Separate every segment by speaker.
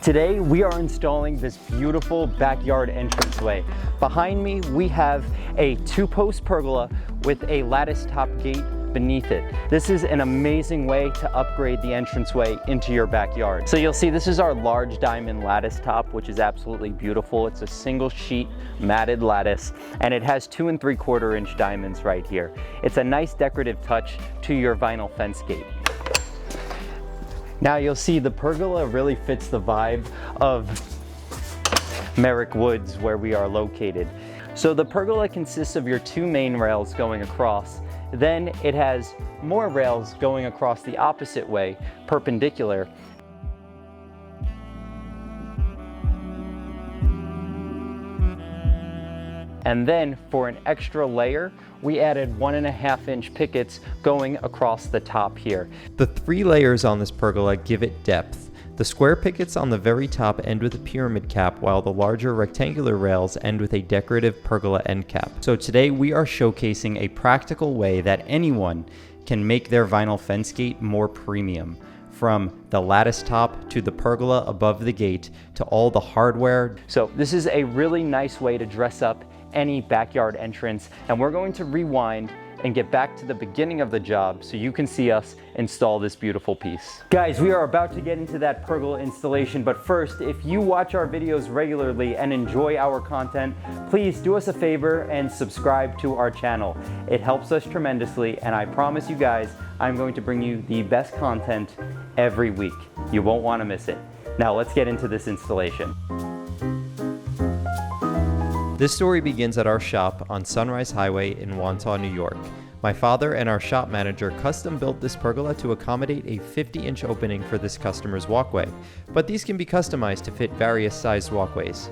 Speaker 1: Today we are installing this beautiful backyard entranceway. Behind me we have a 2-post pergola with a lattice-top gate beneath it. This is an amazing way to upgrade the entranceway into your backyard. So you'll see this is our large diamond lattice top, which is absolutely beautiful. It's a single sheet matted lattice, and it has 2 3/4 inch diamonds right here. It's a nice decorative touch to your vinyl fence gate. Now you'll see the pergola really fits the vibe of Merrick Woods, where we are located. So the pergola consists of your 2 main rails going across. Then it has more rails going across the opposite way, perpendicular. And then for an extra layer, we added 1.5 inch pickets going across the top here. The 3 layers on this pergola give it depth. The square pickets on the very top end with a pyramid cap, while the larger rectangular rails end with a decorative pergola end cap. So today we are showcasing a practical way that anyone can make their vinyl fence gate more premium. From the lattice top to the pergola above the gate to all the hardware. So this is a really nice way to dress up any backyard entrance, and we're going to rewind and get back to the beginning of the job so you can see us install this beautiful piece. Guys, we are about to get into that pergola installation, but first, if you watch our videos regularly and enjoy our content, please do us a favor and subscribe to our channel. It helps us tremendously, and I promise you guys, I'm going to bring you the best content every week. You won't want to miss it. Now let's get into this installation. This story begins at our shop on Sunrise Highway in Wantagh, New York. My father and our shop manager custom built this pergola to accommodate a 50-inch opening for this customer's walkway, but these can be customized to fit various sized walkways.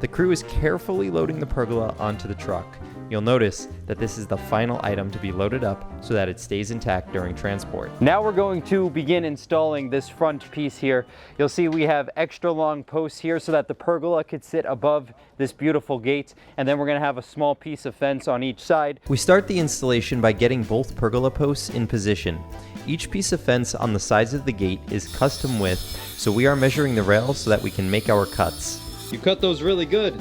Speaker 1: The crew is carefully loading the pergola onto the truck. You'll notice that this is the final item to be loaded up so that it stays intact during transport. Now we're going to begin installing this front piece here. You'll see we have extra long posts here so that the pergola could sit above this beautiful gate, and then we're going to have a small piece of fence on each side. We start the installation by getting both pergola posts in position. Each piece of fence on the sides of the gate is custom width, so we are measuring the rails so that we can make our cuts.
Speaker 2: You cut those really good.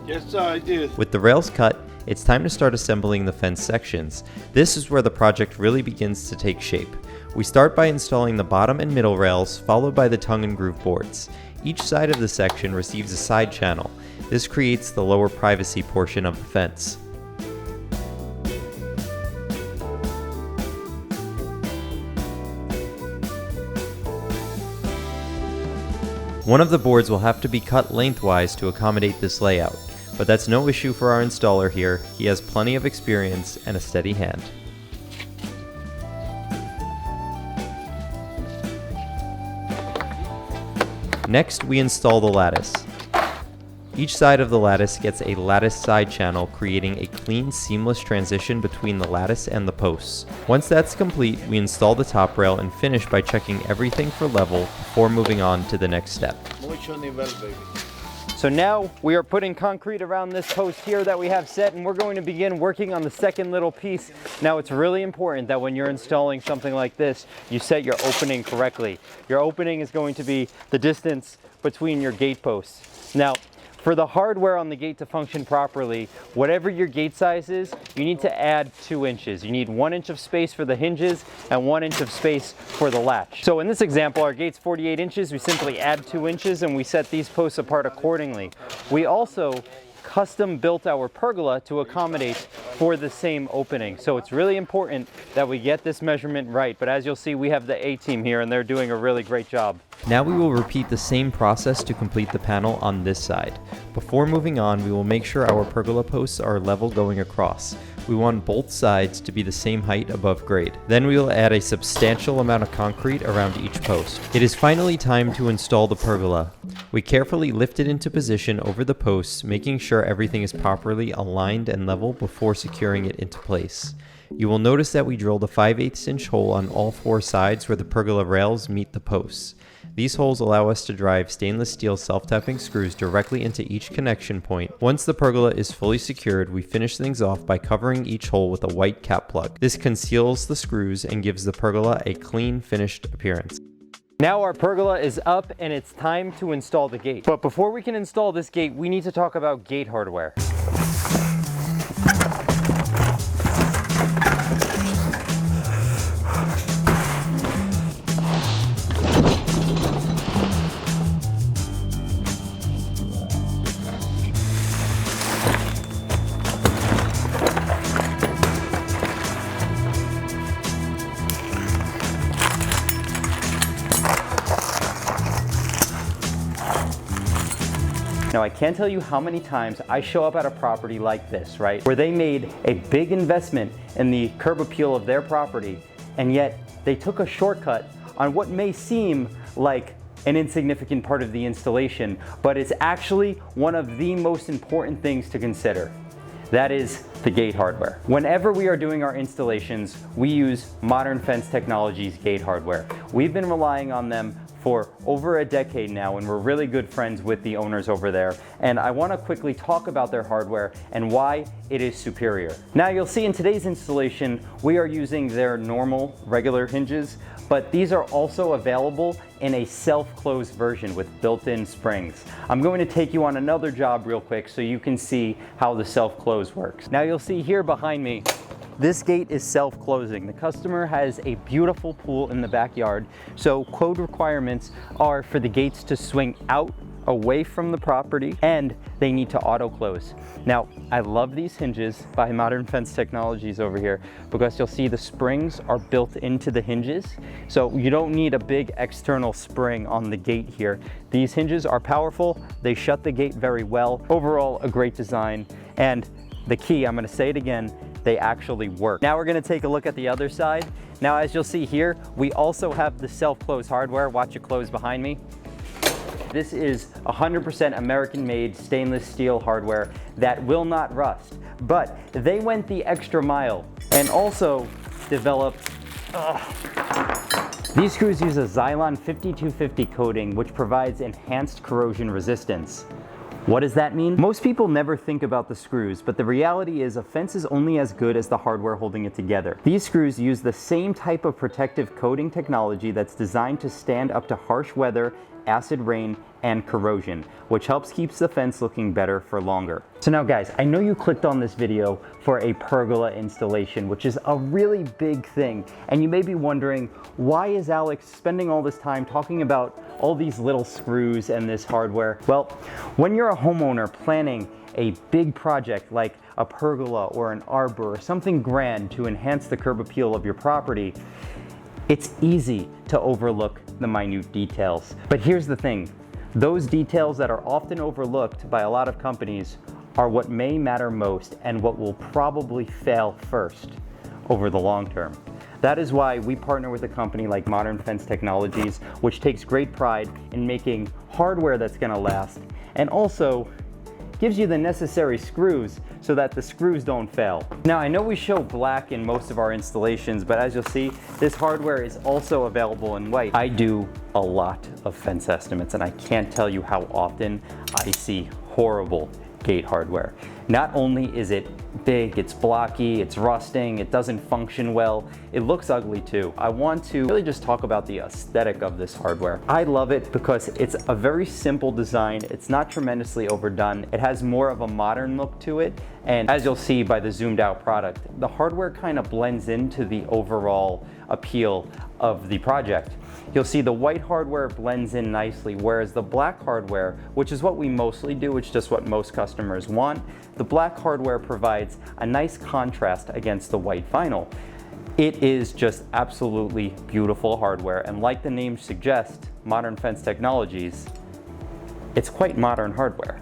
Speaker 3: Yes, sir, I did.
Speaker 1: With the rails cut, it's time to start assembling the fence sections. This is where the project really begins to take shape. We start by installing the bottom and middle rails, followed by the tongue and groove boards. Each side of the section receives a side channel. This creates the lower privacy portion of the fence. One of the boards will have to be cut lengthwise to accommodate this layout. But that's no issue for our installer here. He has plenty of experience and a steady hand. Next, we install the lattice. Each side of the lattice gets a lattice side channel, creating a clean, seamless transition between the lattice and the posts. Once that's complete, we install the top rail and finish by checking everything for level before moving on to the next step. So now we are putting concrete around this post here that we have set, and we're going to begin working on the second little piece. Now it's really important that when you're installing something like this, you set your opening correctly. Your opening is going to be the distance between your gate posts. Now, for the hardware on the gate to function properly, whatever your gate size is, you need to add 2 inches. You need 1 inch of space for the hinges and 1 inch of space for the latch. So in this example, our gate's 48 inches. We simply add 2 inches and we set these posts apart accordingly. We also custom built our pergola to accommodate for the same opening. So it's really important that we get this measurement right. But as you'll see, we have the A-team here and they're doing a really great job. Now we will repeat the same process to complete the panel on this side. Before moving on, we will make sure our pergola posts are level going across. We want both sides to be the same height above grade. Then we will add a substantial amount of concrete around each post. It is finally time to install the pergola. We carefully lift it into position over the posts, making sure everything is properly aligned and level before securing it into place. You will notice that we drilled a 5/8 inch hole on all 4 sides where the pergola rails meet the posts. These holes allow us to drive stainless steel self-tapping screws directly into each connection point. Once the pergola is fully secured, we finish things off by covering each hole with a white cap plug. This conceals the screws and gives the pergola a clean, finished appearance. Now our pergola is up and it's time to install the gate. But before we can install this gate, we need to talk about gate hardware. Now I can't tell you how many times I show up at a property like this, right? Where they made a big investment in the curb appeal of their property, and yet they took a shortcut on what may seem like an insignificant part of the installation, but it's actually one of the most important things to consider. That is the gate hardware. Whenever we are doing our installations, we use Modern Fence Technologies gate hardware. We've been relying on them for over a decade now, and we're really good friends with the owners over there. And I want to quickly talk about their hardware and why it is superior. Now you'll see in today's installation, we are using their normal regular hinges, but these are also available in a self-close version with built-in springs. I'm going to take you on another job real quick so you can see how the self-close works. Now you'll see here behind me, this gate is self-closing. The customer has a beautiful pool in the backyard, so code requirements are for the gates to swing out away from the property, and they need to auto close. Now, I love these hinges by Modern Fence Technologies over here because you'll see the springs are built into the hinges, so you don't need a big external spring on the gate here. These hinges are powerful, they shut the gate very well. Overall, a great design, and the key, I'm gonna say it again, they actually work. Now we're gonna take a look at the other side. Now, as you'll see here, we also have the self-close hardware. Watch it close behind me. This is 100% American-made stainless steel hardware that will not rust, but they went the extra mile and also developed these screws use a Xylon 5250 coating, which provides enhanced corrosion resistance. What does that mean? Most people never think about the screws, but the reality is a fence is only as good as the hardware holding it together. These screws use the same type of protective coating technology that's designed to stand up to harsh weather, acid rain, and corrosion, which helps keep the fence looking better for longer. So now guys, I know you clicked on this video for a pergola installation, which is a really big thing, and you may be wondering, why is Alex spending all this time talking about all these little screws and this hardware? Well, when you're a homeowner planning a big project like a pergola or an arbor or something grand to enhance the curb appeal of your property, it's easy to overlook the minute details. But here's the thing, those details that are often overlooked by a lot of companies are what may matter most and what will probably fail first over the long term. That is why we partner with a company like Modern Fence Technologies, which takes great pride in making hardware that's gonna last and also gives you the necessary screws so that the screws don't fail. Now, I know we show black in most of our installations, but as you'll see, this hardware is also available in white. I do a lot of fence estimates, and I can't tell you how often I see horrible gate hardware. Not only is it big, it's blocky, it's rusting, it doesn't function well, it looks ugly too. I want to really just talk about the aesthetic of this hardware. I love it because it's a very simple design, it's not tremendously overdone, it has more of a modern look to it, and as you'll see by the zoomed out product, the hardware kind of blends into the overall appeal of the project. You'll see the white hardware blends in nicely, whereas the black hardware, which is what we mostly do, it's just what most customers want, the black hardware provides a nice contrast against the white vinyl. It is just absolutely beautiful hardware, and like the name suggests, Modern Fence Technologies, it's quite modern hardware.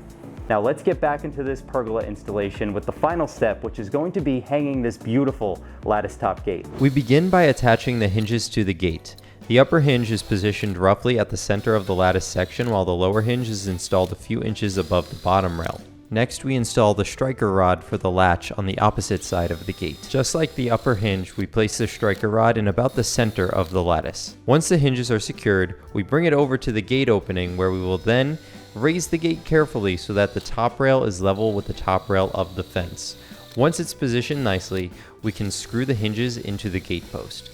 Speaker 1: Now let's get back into this pergola installation with the final step, which is going to be hanging this beautiful lattice-top gate.
Speaker 2: We begin by attaching the hinges to the gate. The upper hinge is positioned roughly at the center of the lattice section, while the lower hinge is installed a few inches above the bottom rail. Next, we install the striker rod for the latch on the opposite side of the gate. Just like the upper hinge, we place the striker rod in about the center of the lattice. Once the hinges are secured, we bring it over to the gate opening, where we will then raise the gate carefully so that the top rail is level with the top rail of the fence. Once it's positioned nicely, we can screw the hinges into the gate post.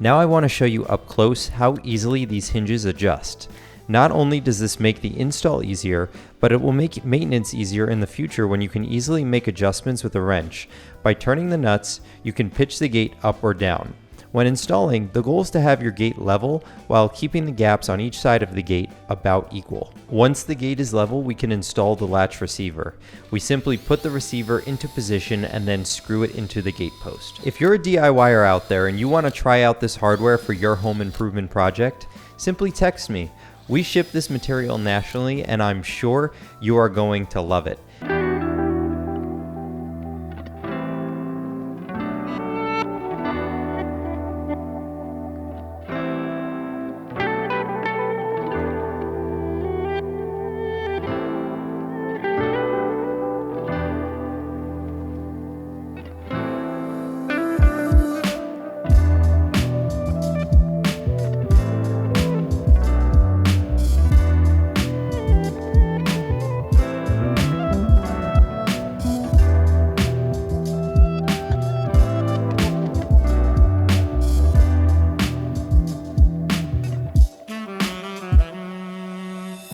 Speaker 2: Now I want to show you up close how easily these hinges adjust. Not only does this make the install easier, but it will make maintenance easier in the future when you can easily make adjustments with a wrench. By turning the nuts, you can pitch the gate up or down. When installing, the goal is to have your gate level while keeping the gaps on each side of the gate about equal. Once the gate is level, we can install the latch receiver. We simply put the receiver into position and then screw it into the gate post. If you're a DIYer out there and you want to try out this hardware for your home improvement project, simply text me. We ship this material nationally and I'm sure you are going to love it.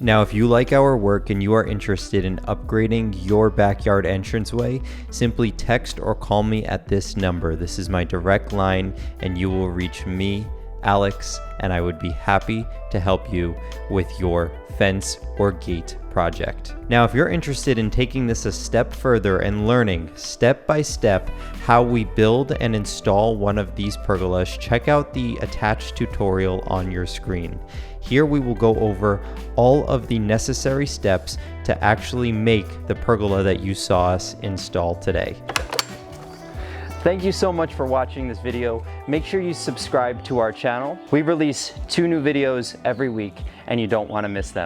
Speaker 2: Now, if you like our work and you are interested in upgrading your backyard entranceway, simply text or call me at this number. This is my direct line and you will reach me, Alex, and I would be happy to help you with your fence or gate project. Now, if you're interested in taking this a step further and learning step by step how we build and install one of these pergolas, check out the attached tutorial on your screen. Here we will go over all of the necessary steps to actually make the pergola that you saw us install today.
Speaker 1: Thank you so much for watching this video. Make sure you subscribe to our channel. We release 2 new videos every week and you don't want to miss them.